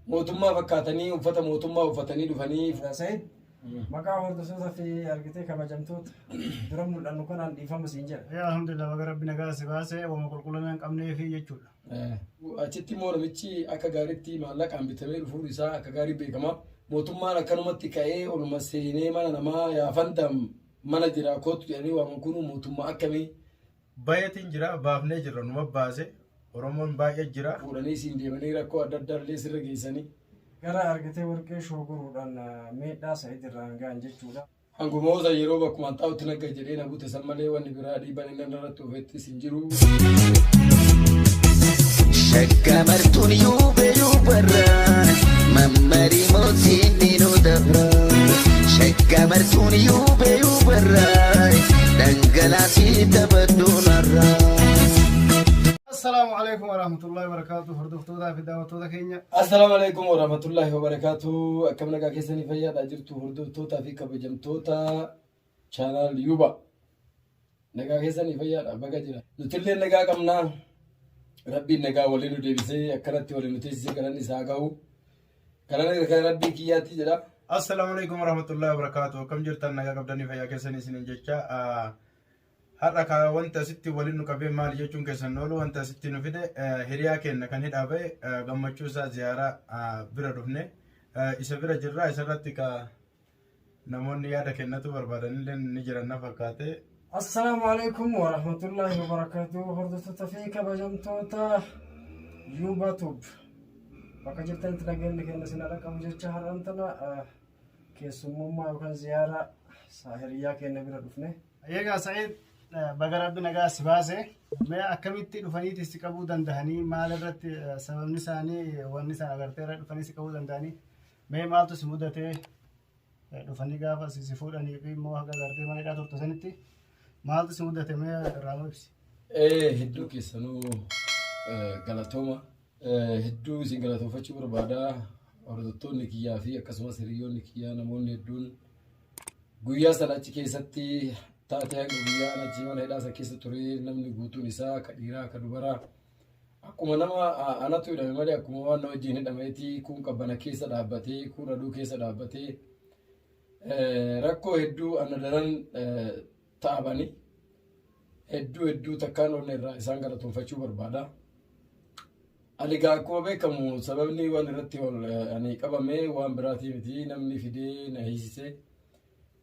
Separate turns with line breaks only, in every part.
موتما فكاتني وفتا موتما وفتني دفني
سعيد مقا هردسوتا في أرقتي كما جمتوت درم لأنه كان عندي فم سينجر
يا الحمد لله وقال ربنا قاسي باسي وما قل كلنا قمنا في يجول
achitti immoo namichi akka gaariitti maallaqa hambitamee dhufuun isaa akka gaarii beekama. Mootummaan akkanumatti ka'ee oluma seenee mana namaa yaafandam mana jira kootu jedhanii waaman kun mootummaa akkamii
baay'atiin jira baafnee jirra numa baase Oromoon baay'ee jira
fuudhanii siin deemanii rakkoo adda addaa illee sirra geessanii.
Gara argatee warqee shooguruudhaan meedhaa Sa'id irraan ga'an jechuudha.
Hangumoosa yeroo bakkuma taa'utti nagga jedhee na bute san malee wanni biraa dhiiban inni irratti ofeettis hin jiru.
شكمرتون يوبي يوبران ممري موتيني نودبرا شكمرتون يوبي يوبران دنقلاسي تبدون الران.
السلام عليكم ورحمة الله وبركاته هردفتودا في دعوتودا كينيا.
السلام عليكم ورحمة الله وبركاته. كم نجا كيسني فيا تأجرت هردفتودا في كبجمتودا channel يوبا نجا كيسني فيا بقى نتلي نجا كمنا ربي نجا ولينو ديبسي أكرت ولينو تيسي كراني ساقاو كراني ربي كياتي جرا.
السلام عليكم ورحمة الله وبركاته كم جرتان نجا قبضني فيا كيسني سنين جتشا har'a wanta sitti waliin nu qabee maal jechuun keessan oolu wanta sitti nu fide hiriyaa keenya kan hidhaabee gammachuu isaa ziyaaraa bira dhufne isa bira jirra isarratti ka namoonni yaada kennatu barbaadanillee ni jiran na fakkaate.
Assalaamu alaikum wa rahmatullahi wa barakatuh. Hordoftoota fi kabajamtoota YouTube bakka jirtanitti nageenyi keenya isin dhaqabu jecha har'aan tana keessummummaa yookaan ziyaaraa hiriyaa keenya bira dhufne.
Egaa Sa'id baga rabbina gaasi baase mee akkamitti dhufaniiti si qabuu danda'anii maal irratti sababni isaanii wanni isaan agartee irra dhufanii si qabuu danda'anii mee maaltu si mudatee dhufanii gaafa si fuudhanii fi immoo haga agartee maneedhaa turte sanitti maaltu si mudate mee irraa nu ibsi.
Hedduu keessanuu galatooma hedduu isin galatoofachuu barbaada hordoftoonni kiyyaa fi akkasumas hiriyoonni kiyyaa namoonni hedduun guyyaa sana achi keessatti taatee hanga guyyaa achi mana hidhaasa keessa ture namni guutuun isaa ka dhiiraa ka dubaraa akkuma nama anatu hidhame malee akkuma waan na wajjin hidhameeti kun qabbana keessa dhaabbatee kun aduu keessa dhaabbatee rakkoo hedduu ana daran ta'abani hedduu takkaan onnee irraa isaan galatoonfachuu barbaada. Ani gaa akkuma beekamu sababni waan irratti ani qabame waan biraatii miti namni fidee na hiisisee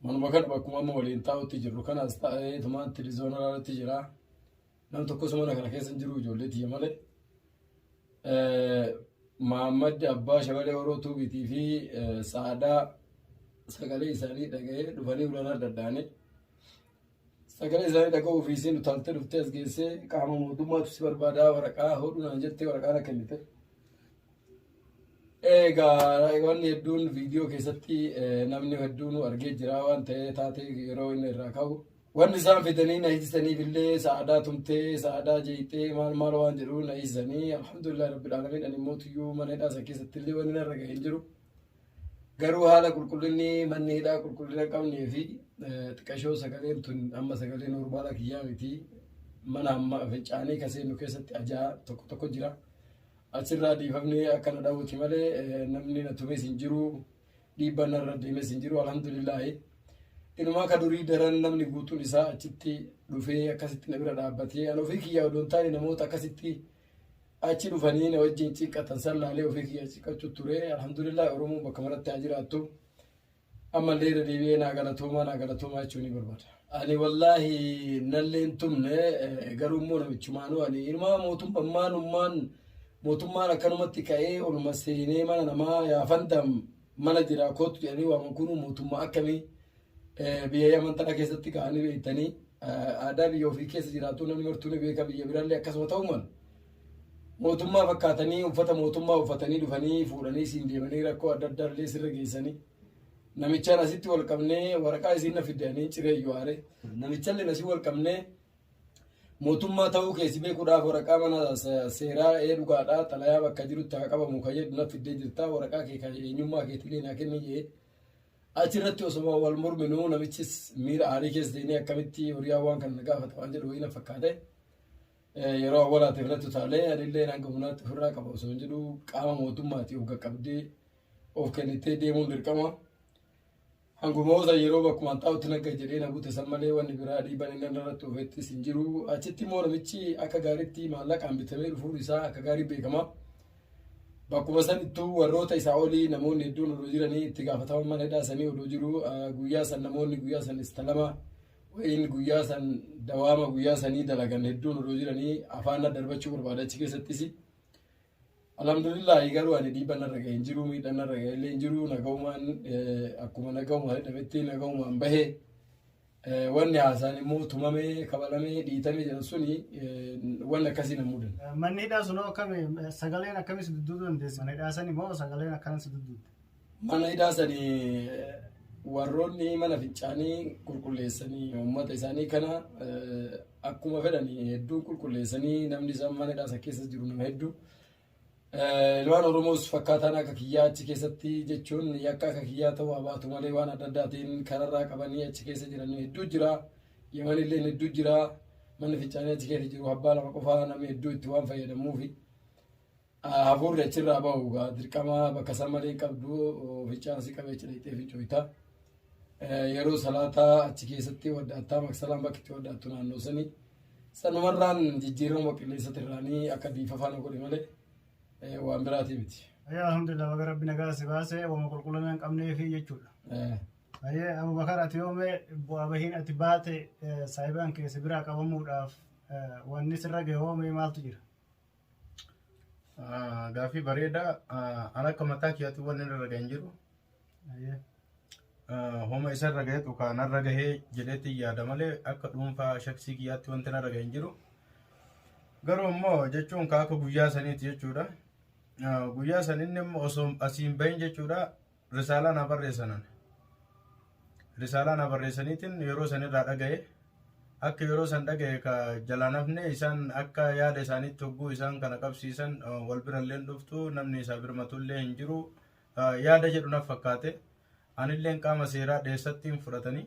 manuma kan bakkuma amma waliin taa'utti jirru kanaas ta'ee tumaan televiziyoonarratti jira nam tokkos mana kana keessa hin jiru ijoollee tiyya malee Mahammad Abbaa Shabalee Horoo Tuubiitii fi Saadaa sagalee isaanii dhaga'ee dhufanii ulan adda addaanii sagalee isaanii dhaga'uu fi isiin utaaltee dhuftee as geessee qaama mootummaatu si barbaadaa waraqaa hodhunaan jettee waraqaa na kennite. Egaa wanni hedduun viidiyoo keessatti namni hedduun argee jira waan ta'ee taatee yeroo inni irraa ka'u wanni isaan fidanii na hiisisaniif illee sa'aadaa tumtee sa'aadaa jeeqxee maal waan jedhu na hiisisanii alhamdulillah rabbil aalamiin ani mootiyyuu mana hidhaasa keessatti illee wanni narra ga'ee hin jiru. Garuu haala qulqullinni manni hidhaa qulqullina qabnee fi xiqqashoo sagaleen tun amma sagalee normaala kiyyaa miti mana amma fincaanii kaseennu keessatti ajaa tokko jira. Achirraa dhiifamnee akkana dhabuuti malee namni na tumes hin jiru dhiibbaan narra deemes hin jiru alhamdulillahi. Inumaa ka durii daran namni guutuun isaa achitti dhufee akkasitti na bira dhaabbatee an ofii kiyyaa odoon taane namoota akkasitti achi dhufanii na wajjin cinqatan sallaalee ofii kiyyaa cinqachuu ture alhamdulillahi Oromoon bakka maratti haa jiraattu ammallee irra deebi'ee naa galatoomaa jechuun ni barbaada. Ani wallaahi nalleen tumne garuu immoo namichumaanuu ani ilmaa mootummaan akkanumatti ka'ee oluma seenee mana namaa yaafandam mana jira kootu jedhanii waaman kun mootummaa akkamii biyya Yamantana keessatti ka'anii beektanii aadaa biyya ofii keessa jiraatu namni martuu ni beeka biyya biraallee akkasuma ta'uman mootummaa fakkaatanii uffata mootummaa uffatanii dhufanii fuudhanii siin deemanii rakkoo adda addaa illee sirra geessanii namichaan asitti wal qabnee waraqaa isiin na fidanii cireeyyuu aare namichallee asii wal qabnee mootummaa ta'uu keessi beekuudhaaf waraqaa mana seeraa dhugaadhaa xalayaa bakka jirutti haa qabamu kan jedhu na fiddee jirta waraqaa kee kan eenyummaa keetilee naa kenni jee achirratti osoo wal morminuu namichis miira aarii keessa deemee akkamitti horiyaa waan kana gaafata waan jedhu wayina fakkaate yeroo awwaalaati filatu taalee adillee hanga humnaatti ofirraa qaba osoo hin jedhu qaama mootummaati of qaqqabdee of kennittee deemuun dirqama. Hangumoosa yeroo bakkuma xaa'utti nagga jedhee na buute san malee wanni biraa dhiiban inni irratti ofeettis hin jiru. Achitti immoo namichi akka gaariitti maallaqaan bitamee dhufuun isaa akka gaarii beekama. Bakkuma sanittuu warroota isaa olii namoonni hedduun odoo jiranii itti gaafataman mana hidhaasanii odoo jiru guyyaa san namoonni guyyaa san istalama wayin guyyaa san dawaama guyyaa sanii dalagan hedduun odoo jiranii afaan darbachuu barbaada achi keessattis. Alhamdulillah garuu ani dhiibbaan irra ga'e hin jiru miidhaan irra ga'e illee hin jiru nagaumaan akkuma nagaumaan hidhametti nagaumaan bahee wanni haasaan immoo tumamee kabalamee dhiitamee jiran suni wanni akkasii nan mudan.
Manni hidhaa sun akkami sagaleen akkamis dudduu dandeessi? Mana hidhaa sanii moo sagaleen akkanas dudduu?
Mana hidhaa sanii warroonni mana fincaanii qulqulleessanii uummata isaanii kana akkuma fedhanii hedduun qulqulleessanii namni isaan mana hidhaa keessa jiru nama hedduu. Ilmaan Oromoos fakkaataan akka kiyyaa achi keessatti jechuun yakka akka kiyyaa ta'uu habaatu malee waan adda addaatiin kararraa qabanii achi keessa jiran hedduu jira. Yeman illee hedduu jira. Manni fincaanii achi keessa jiru abbaa lama qofaa namni hedduu itti waan fayyadamuufi. Hafuurri achirraa bahu dirqama bakka san malee qabdu fincaansi qabeecha dhaqxee fincooyta. Yeroo salaataa achi keessatti waddaattaa maksalaan bakki itti waddaattu naannoo sanii. Sanumarraan jijjiirama qilleensatti irraanii akka diifafaan godhe malee. Waan biraati miti.
Alhamdulillah baga rabbi nagaa si baasee wama qulqullina hin qabnee fi jechuudha. Abubakar ati yoome bu'aa bahiin ati baate saayibaan keessa biraa qabamuudhaaf wanni sirra gahe hoomee maaltu jira?
Gaaffii bareedaa an akka mataa kiyyaatti wanni irra gahe hin jiru. Hooma isarra gaheetu kaanarra gahee jedheetti yaada malee akka dhuunfaa shaksii kiyyaatti wanti narra gahe hin jiru. Garuu immoo jechuun akka guyyaa saniiti jechuudha. Guyyaa san inni immoo osoo asiin bahin jechuudha risaalaa na barreessanan. Risaalaa na barreessaniitiin yeroo san irraa dhagaye akka yeroo san dhagaye ka jalaa nafne isaan akka yaada isaaniitti hogguu isaan kana qabsiisan wal birallee dhuftu namni isaa birmatullee hin jiru yaada jedhu naaf fakkaate anilleen qaama seeraa dheessattiin fudhatanii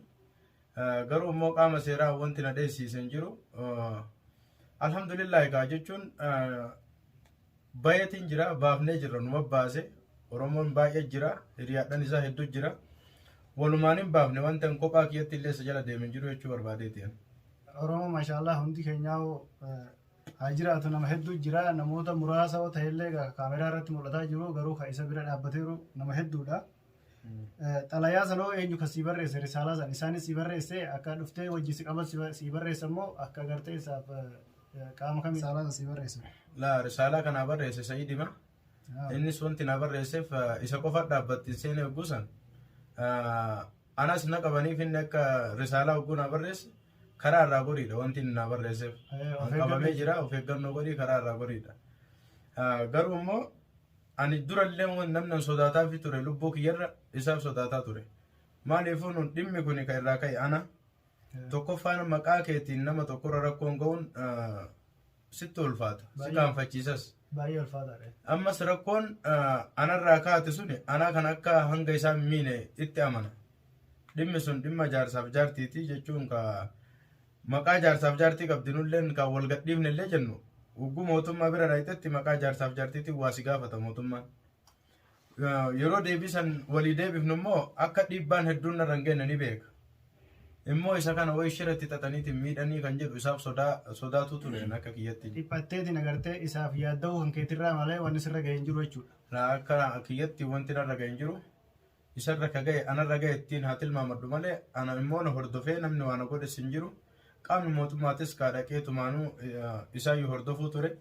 garuu immoo qaama seeraa wanti na dheessiisan jiru. Alhamdulillah egaa jechuun baay'atiin jira baafnee jirra numa baase Oromoon baay'ee jira hiriyaadhaan isaa hedduu jira walumaan hin baafne wanta hin kophaa kiyyatti illee isa jala deemen jiru jechuu barbaadeeti.
Oromoo maashaallah hundi keenyaa haa jiraatu nama hedduu jira namoota muraasa ta'ellee kaameraa irratti mul'ataa jiru garuu kan isa bira dhaabbateeru nama hedduudha. Xalayaa sanoo eenyu kan sii barreesse risaalaa san isaanis sii barreesse akka dhuftee wajji si qaban sii barreesse immoo akka gartee isaaf qaama kamii risaalaa sii barreesse?
La risaalaa kana barreesse Sa'iidima. Innis wanti na barreesseef isa qofa dhaabbatti seenee ogguusan anas na qabaniif inni akka risaalaa ogguu na barreesse karaa irraa goriidha wanti na barreesseef. Qabamee jira of eeggannoo godhii karaa irraa goriidha. Garuu immoo ani durallee namni sodaataa fi ture lubbuu kiyyarra isaaf sodaataa ture. Maaliifuu nun dhimmi kun kan irraa ka'e ana tokkoffaan maqaa keetiin nama tokkorra rakkoon ga'uun sitti ulfaata. Si kaanfachiisas.
Baay'ee ulfaataadha.
Ammas rakkoon anarraa kaate suni ana kan akka hanga isaa miine itti amana. Dhimmi sun dhimma jaarsaaf jaartiiti jechuun ka maqaa jaarsaaf jaartii qabdinulleen kan wal gadhiifne illee jennu. Ugguu mootummaa bira dhaayitetti maqaa jaarsaaf jaartiitiin waa si gaafata mootummaan. Yeroo deebisan walii deebifnu immoo akka dhiibbaan hedduun narra hin geenye ni beeka. Immoo isa kana wayi shirratti xaxaniitiin miidhanii kan jedhu isaaf sodaatu ture akka kiyyatti.
Dhiphatteetiin agartee isaaf yaadda'uu kan keetirraa malee wanni sirra ga'e hin jiru jechuudha.
Akka kiyyatti wanti narra ga'e hin jiru. Isarra ka ga'e anarra ga'e ittiin haa tilmaamadhu malee ana immoo na hordofee namni waan godhes hin jiru. Qaamni mootummaatis kaadhaqee tumaanuu isaayyuu hordofuu ture.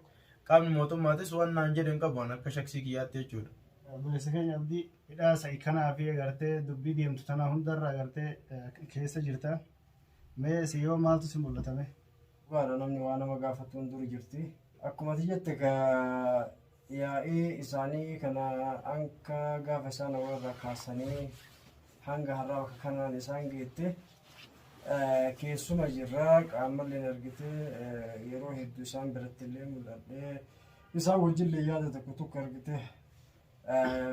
Qaamni mootummaatis waan naan jedhe hin qabu akka shaksii kiyyaatti jechuudha.
Bilisa keenya abdii hidhaa sa'i kanaa fi agartee dubbii deemtu tanaa hundarra agartee keessa jirta. Mee si yoo maaltu si mul'atame?
Dhugaadha namni waa nama gaafatuun duri jirti. Akkuma jette yaa'ii isaanii kana anka gaafa isaan warra kaasanii hanga har'aa bakka kanaan isaan geette keessuma jirra qaamallee argite yeroo hedduu isaan biratti illee mul'adhee isaan wajjillee yaada tokko tokko argite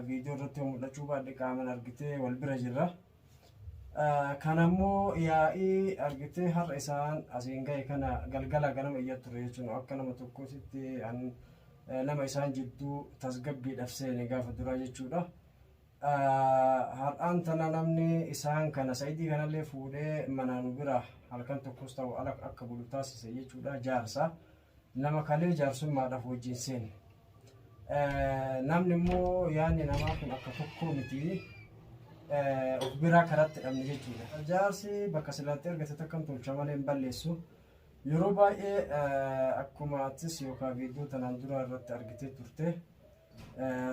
viidiyoo irratti mul'achuu baadhee qaaman argite wal bira jirra. kanammoo yaa'ii argitee har'a isaan asiin gahe kana galgala ganama iyya ture jechuun akka nama tokkotti nama isaan jidduu tasgabbiidhaaf seene gaafa duraa jechuudha. Har'aan tana namni isaan kana Saidii kanallee fuudhee manaan bira halkan tokkos ta'u ala akka bulu taasise jechuudha. Jaarsa nama kalee jaarsummaadhaaf wajjin seene. Namni immoo yaadni namaa kun akka tokkoo miti. Of biraa karatti dhabne jechuudha. Jaarsi bakka silaatti argate takkam tolcha malee hin balleessu. Yeroo baay'ee akkuma atis yookaan viidiyoo tanaan dura irratti argitee turte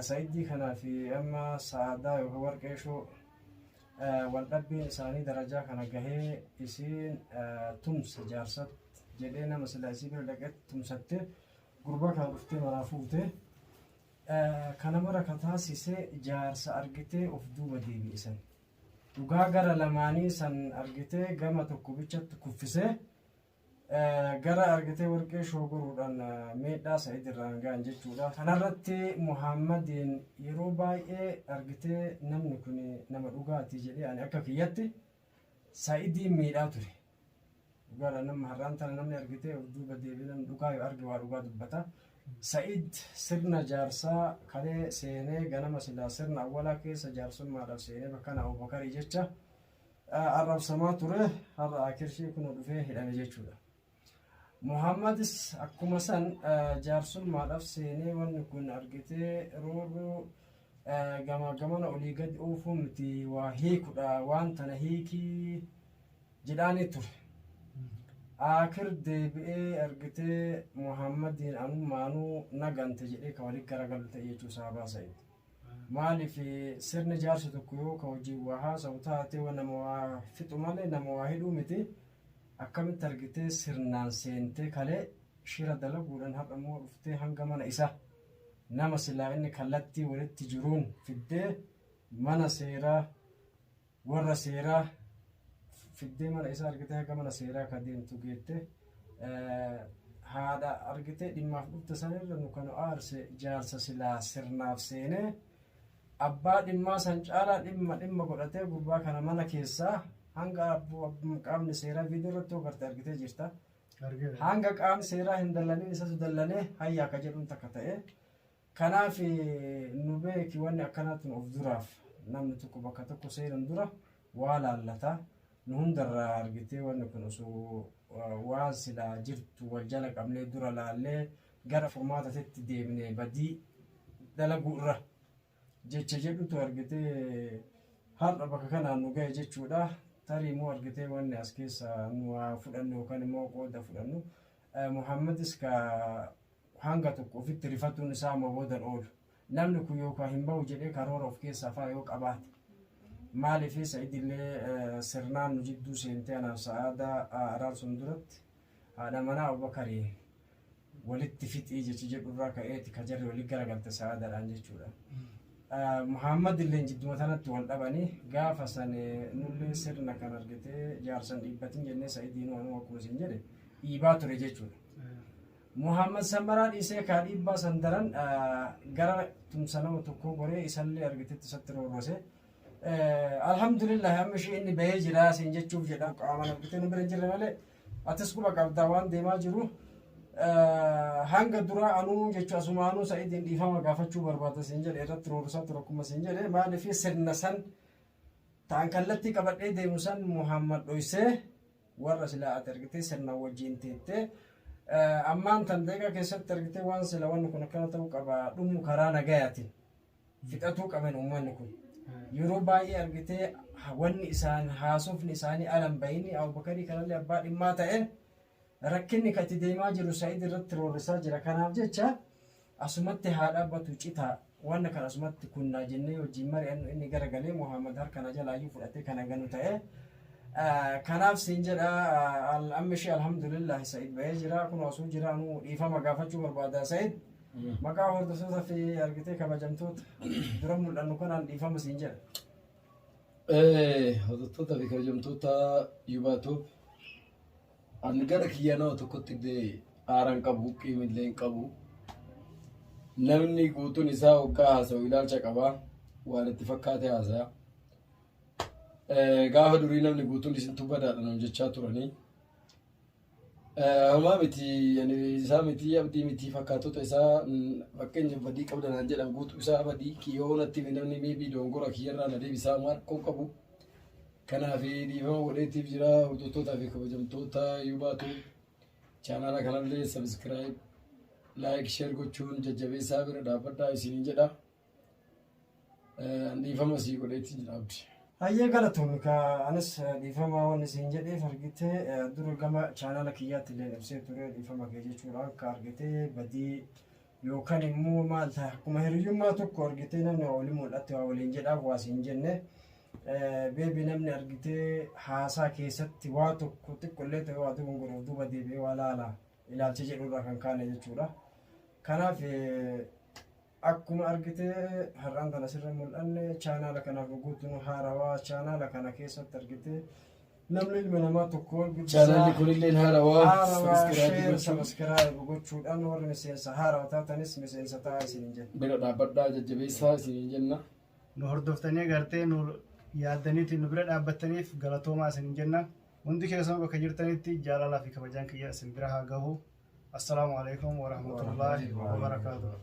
Saidii kanaa fi amma Sa'aadaa yookaan Warqeeshoo wal dhabbiin isaanii darajaa kana gahee isiin tumsa jaarsatti jedhee nama silaa isii bira dhaqetti tumsattee gurbaa kana dhuftee manaa fuutee kana mara ka taasisee jaarsa argitee of duuba deebi'isan. Dhugaa gara lamaanii san argitee gama tokko bichatti kuffisee gara argitee Warqeeshoo goruudhaan miidhaa Said irraan ga'an jechuudha. Kanarratti Muhammadiin yeroo baay'ee argitee namni kun nama dhugaatii jedhee ani akka kiyyatti Saidiin miidhaa ture. Dhugaadha nama har'aan tana namni argitee of duuba deebi'ee namni dhugaa yoo arge waa dhugaa dubbata. Said sirna jaarsaa kalee seenee ganama silaa sirna awwalaa keessa jaarsummaadhaaf seenee bakka na Abubakarii jecha arrabsamaa ture har'a akirshii kun dhufee hidhame jechuudha. Muhammadis akkuma san jaarsummaadhaaf seenee wanni kun argitee roorroo gamana olii gadi oofuu miti waa hiikudha waan tana hiikii jedhaanii ture. Akir deebi'ee argitee Muhammadiin anummaanuu nagante jedhee ka walitti garagalu ta'e jechuu sahabaa Said. Maaliif sirni jaarsi tokko yoo ka hojii waa haasa'u taatee nama waa fixu malee nama waa hidhuu miti. Akkamitti argitee sirnaan seentee kalee shira dalaguudhaan har'a immoo dhuftee hanga mana isa nama silaa inni kallattii walitti jiruun fiddee mana seeraa warra seeraa fiddee mana isaa argitee hanga mana seeraa ka deemtu geette haadha argitee dhimmaaf dhufte sanirra nu kan aarse jaarsa silaa sirnaaf seenee abbaa dhimmaa san caalaa dhimma godhatee gurbaa kana mana keessaa hanga qaamni seeraa viidiyoo irratti ogarte argitee jirta. Hanga qaamni seeraa hin dallanin isatu dallanee hayyaa akka jedhuun takka ta'e. Kanaaf nu beeki wanni akkanaatti of duraaf namni tokko bakka tokko seenan dura waa laallata. Nu hundarraa argitee wanni kun osoo waan silaa jirtu wal jala qabnee dura laallee gara furmaatatti deemnee badii dalaguu irra jecha jedhutu argitee har'a bakka kanaan nu gahe jechuudha. Tarii immoo argitee wanni as keessa nu fudhannu yookaan immoo qooda fudhannu Muhammadis ka hanga tokko ofitti rifatuun isaa amma boodan oolu. Namni kun yookaan hin bahu jedhee karoora of keessaa fa'aa yoo qabaate. Maaliif Said illee sirnaan nu jidduu seentee anaaf Sa'aadaa araarsuun duratti haadha manaa Abubakarii walitti fixii jechi jedhurraa ka'eeti ka jarri walitti garagalte Sa'aadaadhaan jechuudha. Muhammad illee jidduma tanatti wal dhabanii gaafa san nullee sirna kan argitee jaarsan dhiibbatiin jennee Sa'idiinuu anuu akkuma isin jedhe dhiibaa ture jechuudha. Muhammad Sammaraa dhiisee kaa dhiibbaa san daran gara tumsa nama tokkoo goree isallee argitetti isatti roorrose. Alhamdulillah amma ishee inni bahee jira siin jechuuf jedha qaama argitee nu bira jirre malee atis quba qabdaa waan deemaa jiru. Hanga dura anuu jechuun asumaanuu Sa'idiin dhiifama gaafachuu barbaada siin jedhe irratti roorrisaa ture akkuma siin jedhe maaliif sirna san ta'an kallattii qabadhee deemu san Muhammad dhoysee warra silaa ati argitee sirna wajjin teettee ammaan tan deegaa keessatti argitee waan sila wanni kun akkana ta'uu qaba dhumu karaa nagayaatiin fixatuu qaban uummanni kun yeroo baay'ee argitee wanni isaan haasofni isaanii alan bayini Abubakarii kanallee abbaa dhimmaa ta'e rakkinni kati deemaa jiru Said irratti roorrisaa jira. Kanaaf jecha asumatti haadha abbatu citaa wanna kan asumatti kunnaa jennee wajjin mari'annu inni garagalee Muhammad harkana jalaayyuu fudhatee kana ganu ta'e. Kanaaf siin jedha amma ishee alhamdulillah Said bahee jira kun osoo jiraanu dhiifama gaafachuu barbaada Said. Maqaa hordoftoota fi argitee kabajamtoota dura mul'annu kanaan dhiifama siin jedha.
Hordoftoota fi kabajamtoota yuubaatuuf ani gara kiyyanoo tokkotti illee aaraan qabu qiimillee hin qabu. Namni guutuun isaa hoggaa haasa'u ilaalcha qaba waan itti fakkaate haasa'a. gaafa durii namni guutuun isintu badaadha nam jechaa turanii. Homaa miti isaa miti abdii miti fakkaatota isaa fakkeenyaaf badii qabdanaan jedhan guutuu isaa badii kiyyoo natti namni meebii dongora kiyyarraa na deebisaa marqoo qabu. Kanaaf dhiifama godheetiif jira hordoftoota fi kabajamtoota yuubaatu chaanala kanallee sabiskiraayib laayik sheer gochuun jajjabeessaa bira dhaabbadhaa isiniin jedha. Dhiifama sii godheetiin jira abdi.
Hayyee galatoomni ka anis dhiifama waan isin jedheef argitee dura gama chaanala kiyyaatti illee ibsee ture dhiifama kee jechuudhaan ka argitee badii yookaan immoo maal ta'a akkuma hiriyyummaa tokko argitee namni waliin mul'atti waa waliin jedhaaf waa siin jenne beebi namni argitee haasaa keessatti waa tokko xiqqollee ta'e waa duguguruuf duuba deebi'ee waa laala ilaalcha jedhurraa kan kaane jechuudha. Kanaaf akkuma argitee har'aan kana sirra mul'anne chaanala kanaaf guutuun haarawaa chaanala kana keessatti argitee namni ilma namaa tokko
Chaanalli kunillee haarawaa
sabiskiraayib gochuudhaan warri miseensa haarawaa taatanis miseensa ta'aa isiniin jenna.
bira dhaabbadhaa jajjabeessaa isiniin jenna.
Nu hordoftanii gartee nu yaaddaniitiin nu bira dhaabbattaniif galatoomaa isiniin jenna. Hundi keessan bakka jirtanitti jaalalaa fi kabajaan kiyya isin bira haa gahu. Assalaamu alaikum wa rahmatullaahi wa barakaatuh.